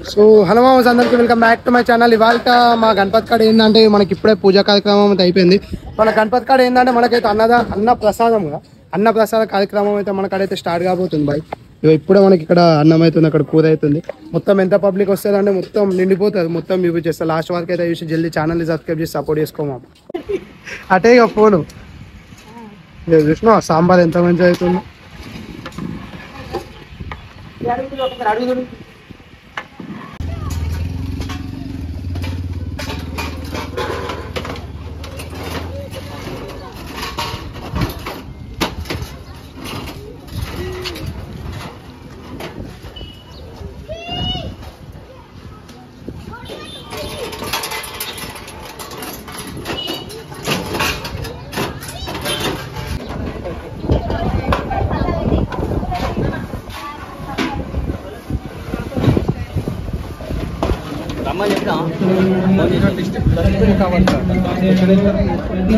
So hello మామస్ అందరికి welcome back to my channel. ఇవాళ మా గణపతి కాడ ఏంటంటే మనకి ఇప్పుడే పూజా కార్యక్రమం అయితే అయిపోయింది. మన గణపతి కాడ ఏంటంటే మనకైతే అన్న ప్రసాద కార్యక్రమం అయితే మన కాడైతే స్టార్ట్ కాబోతుంది బాయ్. ఇప్పుడే మనకి ఇక్కడ అన్నం అవుతుంది, అక్కడ కూర అవుతుంది. మొత్తం ఎంత పబ్లిక్ వస్తుందంటే మొత్తం నిండిపోతుంది. మొత్తం యూజ్ చేస్తారు. లాస్ట్ వరకు అయితే చూసి జల్దీ ఛానల్ని సబ్స్క్రైబ్ చేసి సపోర్ట్ చేసుకోమా. అటే ఇక ఫోను చూసినా సాంబార్ ఎంత మంచిగా అవుతుంది.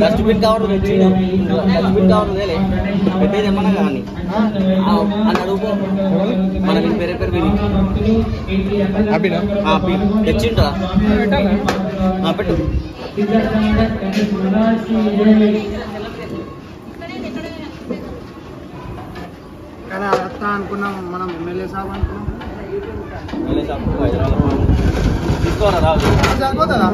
డస్ట్బిన్ కవర్ పెట్టేదేమన్నా కానీ అని అడుగు. మన పేరు తెచ్చింటా పెట్టు. కానీ అత్తా అనుకున్నాం, మనం ఎమ్మెల్యే సాబ్ అనుకున్నాం. తీసుకోరా రాదు సరిపోతుందా?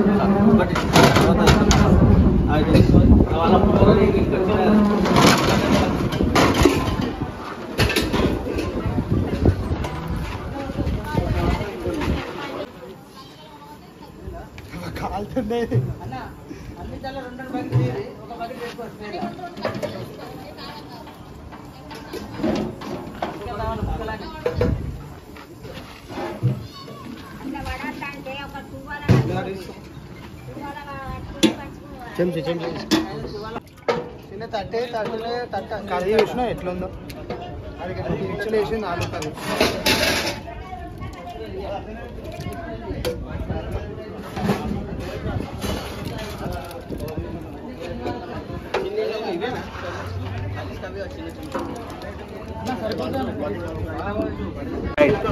కాలుతుండే చెంచి చిన్న తట్టే కర్రీ చూసినా ఎట్లుందో అది పిక్చర్ వేసి నాలుగుతుంది.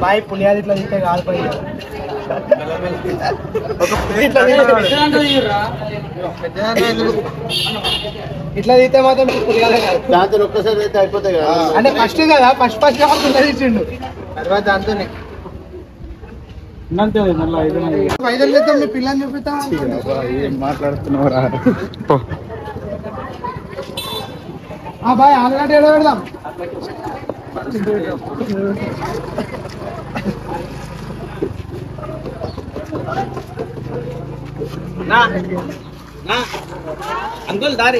బాయ్ పులియాది ఇట్లా తింటే కాలిపోయి ఇట్లా తీస్తే మాత్రం పులియాలే కాదు. దాంతో ఒక్కసారి అయితే అయిపోతాయి కదా. అంటే ఫస్ట్ కదా ఫస్ట్ తీసిండు తర్వాత దాంతోనే ఐదు చేద్దాం. మీ పిల్లని చూపిస్తాం. ఏం మాట్లాడుతున్నావురా బాయ్. ఆలుగడ్డ ఏదో పెడదాం. అంకుల్ దారి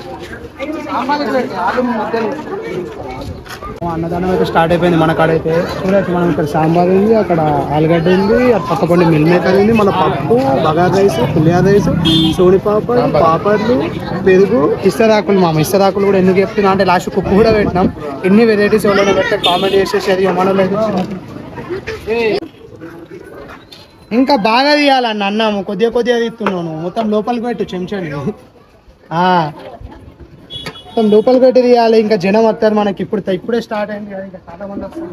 అన్నదానం అయితే స్టార్ట్ అయిపోయింది మన కాడైతే. చూడచ్చు మనం ఇక్కడ సాంబార్ ఉంది, అక్కడ ఆలుగడ్డ ఉంది, అటు పక్క పండి మిల్ మేకర్ ఉంది, మన పప్పు, బగార్ రైస్, పులియార్ రైస్, సోని పాపడ్లు, పెరుగు, ఇస్తరాకులు. ఇస్తరాకులు కూడా ఎందుకు చెప్తున్నా అంటే లాస్ట్ కుప్పు కూడా పెట్టినాం. ఎన్ని వెరైటీస్ ఎవరైనా పెట్టే కామెంట్ చేసేసి అది మనలేదు. ఇంకా బాగా తీయాలన్న అన్నాము. కొద్దిగా తీస్తున్నాను. మొత్తం లోపలికి పెట్టు చెంచండి. మొత్తం లోపలికి పెట్టి తీయాలి. ఇంకా జనం వస్తారు మనకి. ఇప్పుడే స్టార్ట్ అయింది కదా, ఇంకా చాలా మంది వస్తారు.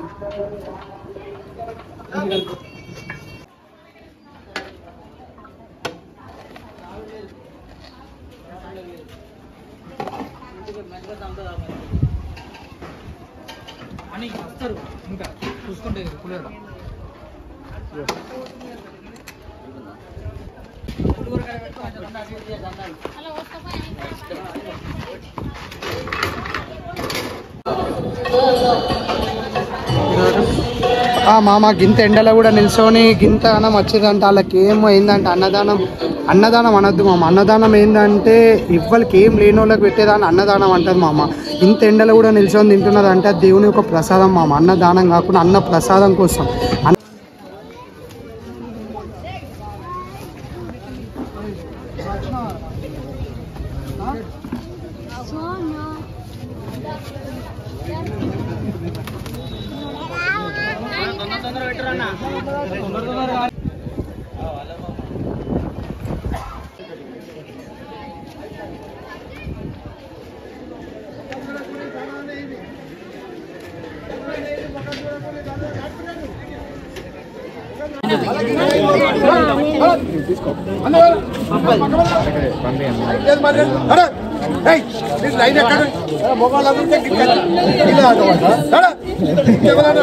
ఇంకా చూసుకుంటే మామ గింత ఎండలో కూడా నిల్చొని గింత అన్నం వచ్చేదంటే వాళ్ళకి ఏమో ఏందంటే అన్నదానం అనొద్దు మామ. అన్నదానం ఏంటంటే ఇవ్వలకి ఏం లేని వాళ్ళకి పెట్టేదాన్ని అన్నదానం అంటారు మామ. ఇంత ఎండలో కూడా నిల్చొని తింటున్నారు అంటే దేవుని యొక్క ప్రసాదం మామ. అన్నదానం కాకుండా అన్న ప్రసాదం కోసం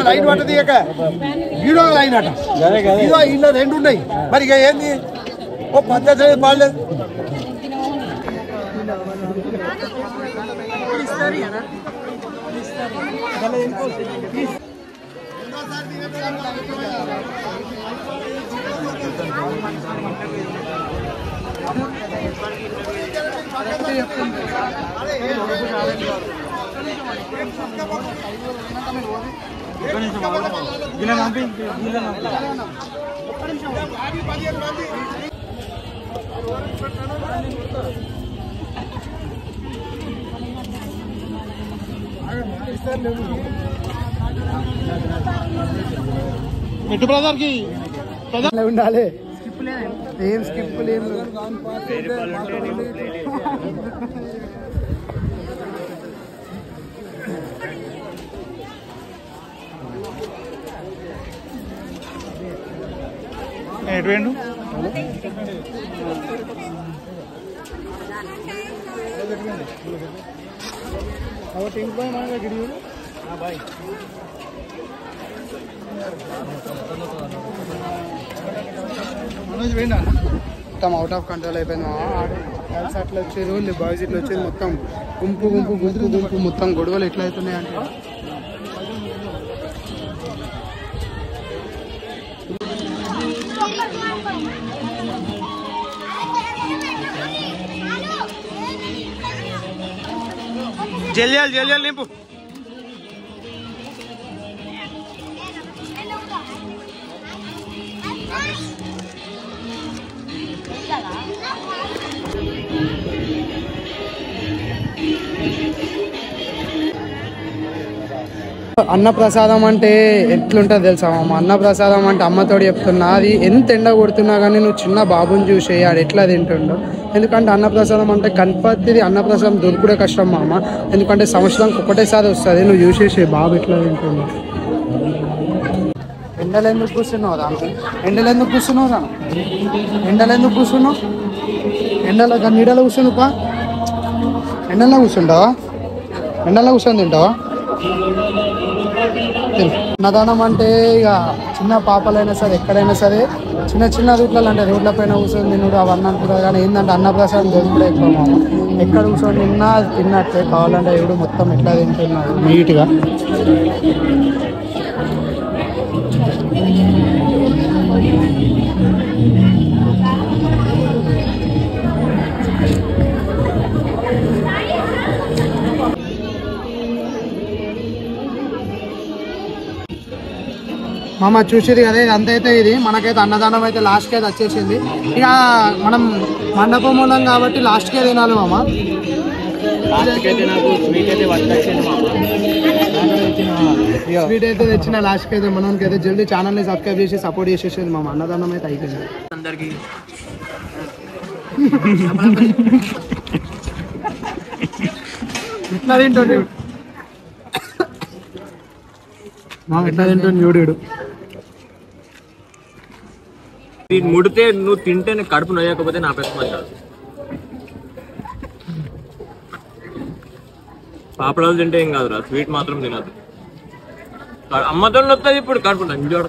లైన్ పట్టది హీరో లైన్ అట ఇలా రెండు ఉన్నాయి మరి ఇక ఏంది ఓ పద్ధతి బాగలేదు. మెట్టు బ్రదర్ కి ఉండాలి ఏం స్కిప్ లేదు. ఎటువంటి మొత్తం అవుట్ ఆఫ్ కంట్రోల్ అయిపోయింది. గర్ల్స్ అట్లా వచ్చేది, బాయ్స్ ఇట్లా వచ్చేది, మొత్తం గుంపు గుంపు గుంపు గుంపు మొత్తం గొడవలు ఎట్లా అవుతున్నాయి అంటే జల్లి నింపు. అన్నప్రసాదం అంటే ఎట్లుంటుంది తెలుసా అమ్మ? అన్నప్రసాదం అంటే అమ్మతోడు చెప్తున్నా, అది ఎంత ఎండ కొడుతున్నా కానీ నువ్వు చిన్న బాబుని చూసి ఆడు ఎట్లా తింటుండో. ఎందుకంటే అన్నప్రసాదం అంటే గణపతిది అన్నప్రసాదం దొరుకుడే కష్టం మా అమ్మ. ఎందుకంటే సంవత్సరానికి ఒకటేసారి వస్తుంది. నువ్వు చూసేసి బాబు ఎట్లా తింటుండో. ఎండలు ఎందుకు కూర్చున్నావు రా? ఎండలు ఎందుకు కూర్చున్నావు రా? ఎండలు ఎందుకు కూర్చున్నావు? ఎండలో నీడలో కూర్చున్నావు. ఎండలో కూర్చుంటావా? ఎండలో కూర్చొని తింటావా? అన్నదానం అంటే ఇక చిన్న పాపలైనా సరే ఎక్కడైనా సరే చిన్న చిన్న రూట్లలో అంటే రోడ్ల పైన కూర్చొని తిన్నాడు అవన్నీ అనుకుంటారు. కానీ ఏంటంటే అన్నప్రసాదం దొరుకుడే ఎక్కువ మామ. ఎక్కడ కూర్చొని తిన్నా తిన్నట్టే కావాలంటే ఎవడు మొత్తం ఎట్లా తింటున్నాడు నీట్గా. మామ చూసేది కదా ఇది అంతైతే. ఇది మనకైతే అన్నదానం అయితే లాస్ట్కి అయితే వచ్చేసింది. ఇక మనం మండపం మూలం కాబట్టి లాస్ట్కే తినాలి మామ. స్వీట్ అయితే తెచ్చిన లాస్ట్కి అయితే మనకి అయితే జల్దీ ఛానల్ని సబ్స్క్రైబ్ చేసి సపోర్ట్ చేసేసింది మామ. అన్నదానం అయితే అయిపోయింది అందరికి. ఎట్లా తింటాడు మా? ఎట్లా తింటాడు చూడు. ముడితే నువ్వు తింటే కడుపు నొయ్యకపోతే నా పెద్ద కాదు. పాపడాలు తింటే ఏం కాదురా, స్వీట్ మాత్రం తినదు. అమ్మతో వస్తుంది ఇప్పుడు కడుపు చూడ.